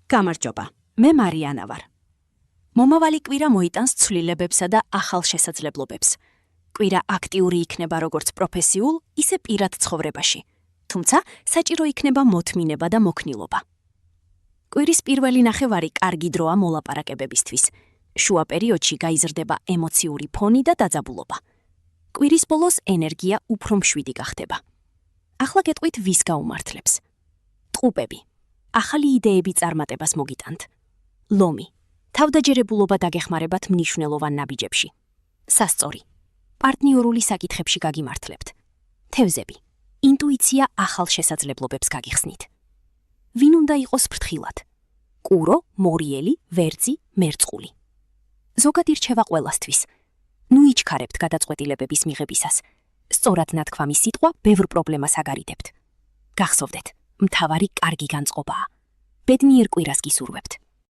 გამარჯობა, მე მარიანა ვარ. მომავალი კვირა მოიტანს ცვლილებებსა და ახალ შესაძლებლობებს. კვირა აქტიური იქნება როგორც პროფესიულ, ისე პირად ცხოვრებაში. თუმცა, საჭირო იქნება მოთმინება და მოქნილობა. კვირის პირველი ნახევარი კარგი დროა მოლაპარაკებებისთვის. შუა პერიოდში გაიზრდება ემოციური ფონი და დაძაბულობა. კვირის ბოლოს ენერგია უფრო მშვიდი გახდება. ახლა გეტყვით ვის გაუმართლებს. ტყუპები. ახალი იდეები წარმატებას მოგიტანთ. ლომი. თავდაჯერებულობა დაგეხმარებათ მნიშვნელოვან ნაბიჯებში. სასწორი. პარტნიორული საკითხებში გაგიმართლებთ. თევზები. ინტუიცია ახალ შესაძლებლობებს გაგიხსნით. ვინ უნდა იყოს ფრთხილად? კურო, მორიელი, ვერძი, მერწყული. ზოგადი რჩევა ყველასთვის. ნუ იჩქარებთ გადაწყვეტილებების მიღებისას. სწორად ნათქვამი სიტყვა ბევრ პრობლემას აგარიდებთ. გახსოვდეთ, მთავარი კარგი განწყობაა. ბედნიერ კვირას გისურვებთ.